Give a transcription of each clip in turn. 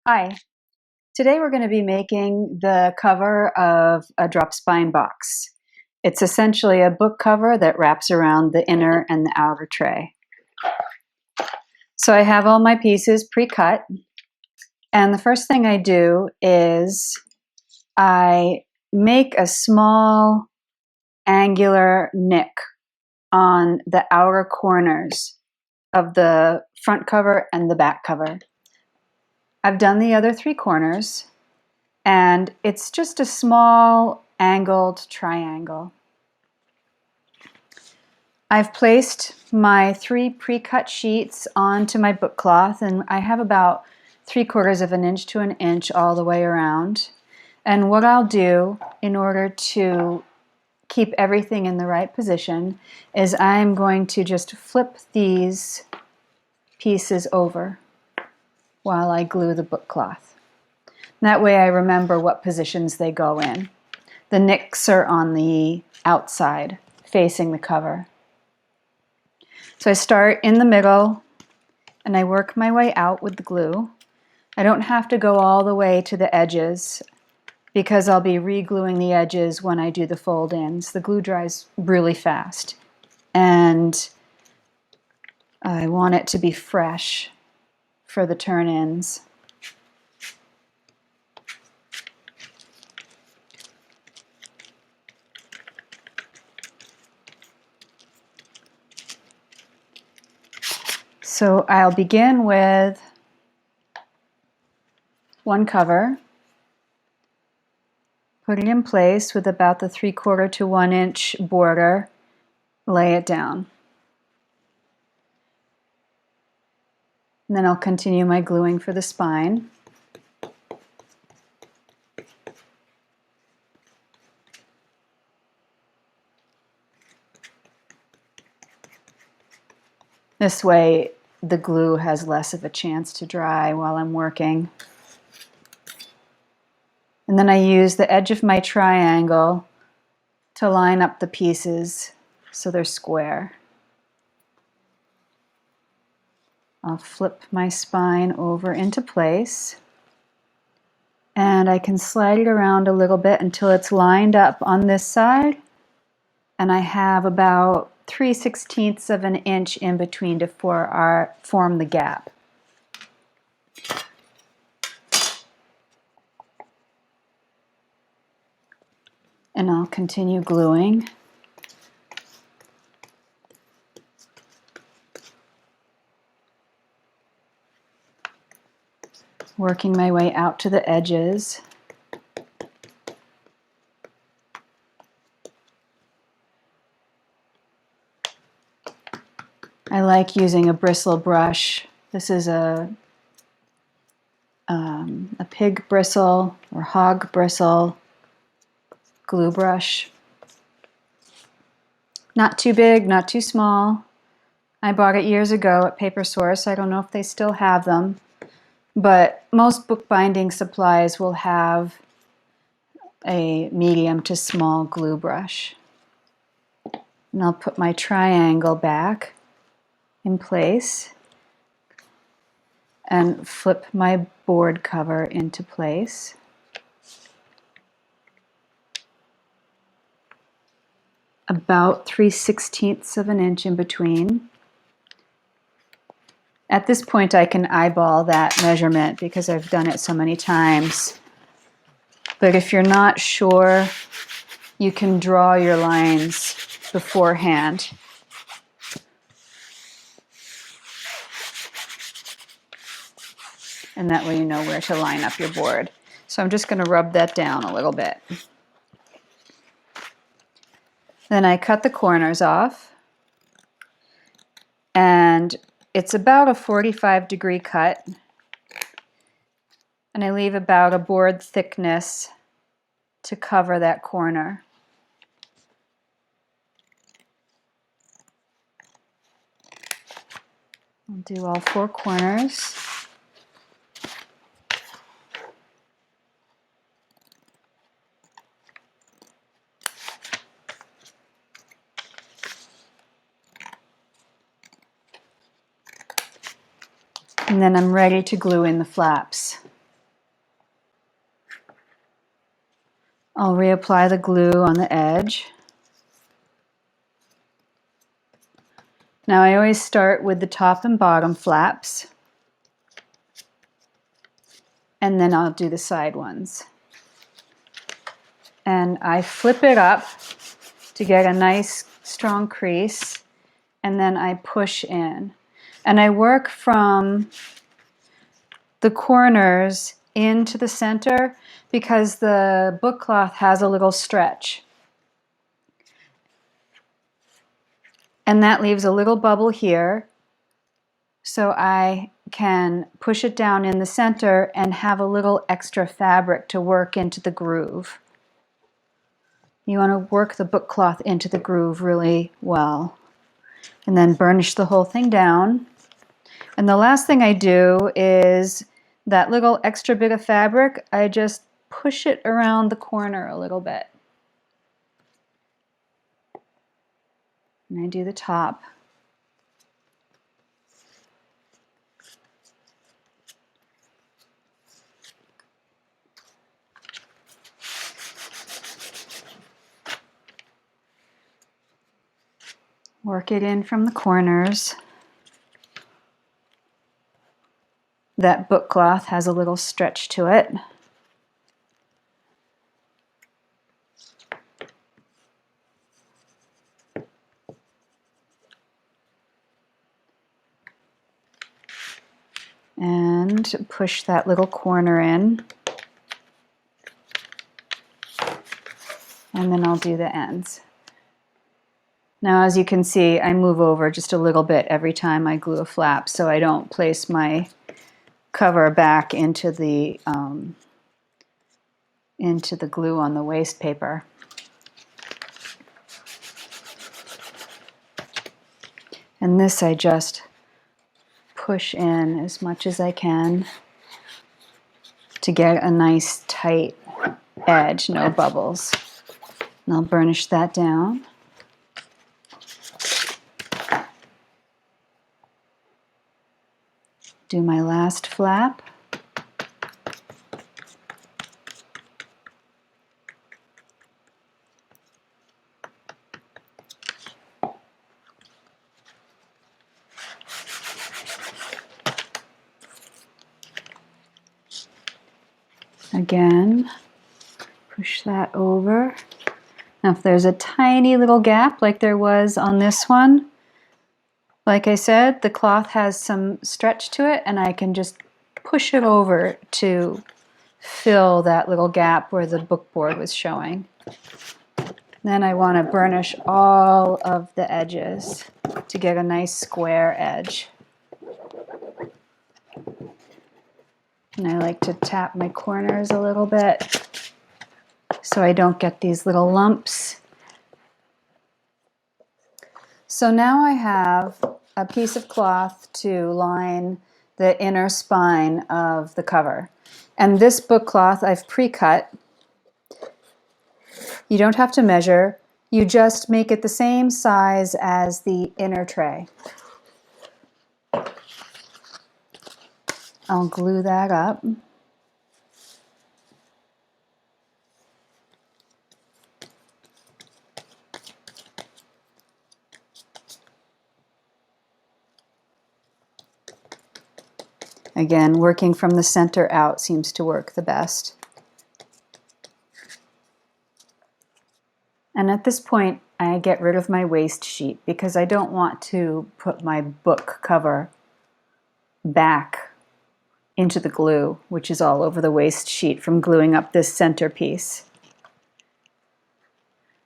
Hi, today we're going to be making the cover of a drop spine box. It's essentially a book cover that wraps around the inner and the outer tray. So I have all my pieces pre-cut, and the first thing I do is I make a small angular nick on the outer corners of the front cover and the back cover. I've done the other three corners, and it's just a small angled triangle. I've placed my 3 pre-cut sheets onto my book cloth, and I have about 3/4 of an inch to an inch all the way around. And what I'll do in order to keep everything in the right position is I'm going to just flip these pieces over while I glue the book cloth. That way I remember what positions they go in. The nicks are on the outside, facing the cover. So I start in the middle and I work my way out with the glue. I don't have to go all the way to the edges because I'll be re-gluing the edges when I do the fold-ins. The glue dries really fast, and I want it to be fresh for the turn-ins. So I'll begin with one cover, put it in place with about the 3/4 to 1 inch border, lay it down. And then I'll continue my gluing for the spine. This way the glue has less of a chance to dry while I'm working. And then I use the edge of my triangle to line up the pieces so they're square. I'll flip my spine over into place, and I can slide it around a little bit until it's lined up on this side, and I have about 3/16 of an inch in between to form the gap. And I'll continue gluing. Working my way out to the edges. I like using a bristle brush. This is a pig bristle or hog bristle glue brush. Not too big, not too small. I bought it years ago at Paper Source. I don't know if they still have them, but most bookbinding supplies will have a medium to small glue brush. And I'll put my triangle back in place and flip my board cover into place. About 3/16 of an inch in between. At this point I can eyeball that measurement because I've done it so many times. But if you're not sure, you can draw your lines beforehand. And that way you know where to line up your board. So I'm just going to rub that down a little bit. Then I cut the corners off, and it's about a 45-degree cut, and I leave about a board thickness to cover that corner. I'll do all 4 corners. And then I'm ready to glue in the flaps. I'll reapply the glue on the edge. Now I always start with the top and bottom flaps, and then I'll do the side ones. And I flip it up to get a nice strong crease, and then I push in. And I work from the corners into the center because the book cloth has a little stretch. And that leaves a little bubble here, so I can push it down in the center and have a little extra fabric to work into the groove. You want to work the book cloth into the groove really well. And then burnish the whole thing down. And the last thing I do is that little extra bit of fabric, I just push it around the corner a little bit. And I do the top. Work it in from the corners. That book cloth has a little stretch to it. And push that little corner in. And then I'll do the ends. Now, as you can see, I move over just a little bit every time I glue a flap, so I don't place my cover back into the glue on the waste paper. And this I just push in as much as I can to get a nice tight edge, no bubbles. And I'll burnish that down. Do my last flap. Again, push that over. Now if there's a tiny little gap like there was on this one, like I said, the cloth has some stretch to it and I can just push it over to fill that little gap where the book board was showing. Then I want to burnish all of the edges to get a nice square edge. And I like to tap my corners a little bit so I don't get these little lumps. So now I have a piece of cloth to line the inner spine of the cover. And this book cloth I've pre-cut. You don't have to measure. You just make it the same size as the inner tray. I'll glue that up. Again, working from the center out seems to work the best. And at this point, I get rid of my waste sheet because I don't want to put my book cover back into the glue, which is all over the waste sheet from gluing up this center piece.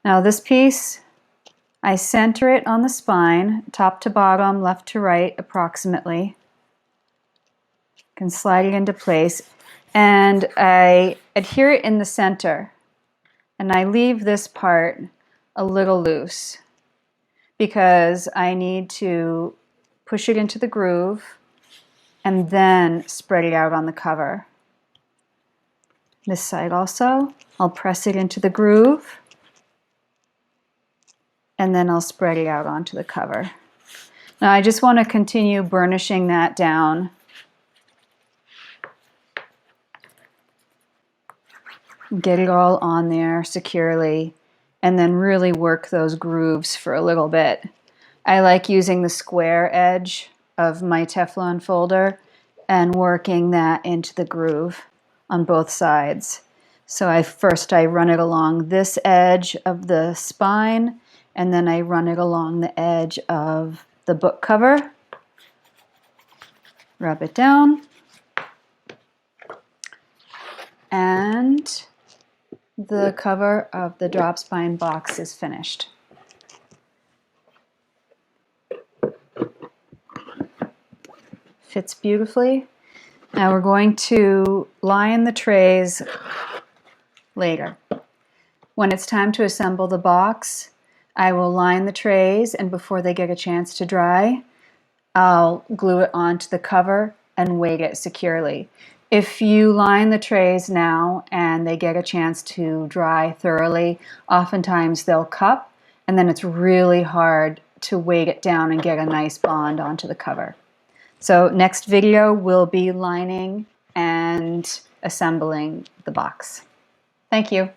Now this piece, I center it on the spine, top to bottom, left to right, approximately. Can slide it into place, and I adhere it in the center, and I leave this part a little loose because I need to push it into the groove and then spread it out on the cover. This side also, I'll press it into the groove and then I'll spread it out onto the cover. Now I just want to continue burnishing that down. get it all on there securely, and then really work those grooves for a little bit. I like using the square edge of my Teflon folder and working that into the groove on both sides. So first I run it along this edge of the spine, and then I run it along the edge of the book cover. Rub it down. And the cover of the drop spine box is finished. Fits beautifully. Now we're going to line the trays later. When it's time to assemble the box, I will line the trays, and before they get a chance to dry, I'll glue it onto the cover and weight it securely. If you line the trays now and they get a chance to dry thoroughly, oftentimes they'll cup, and then it's really hard to weight it down and get a nice bond onto the cover. So next video will be lining and assembling the box. Thank you.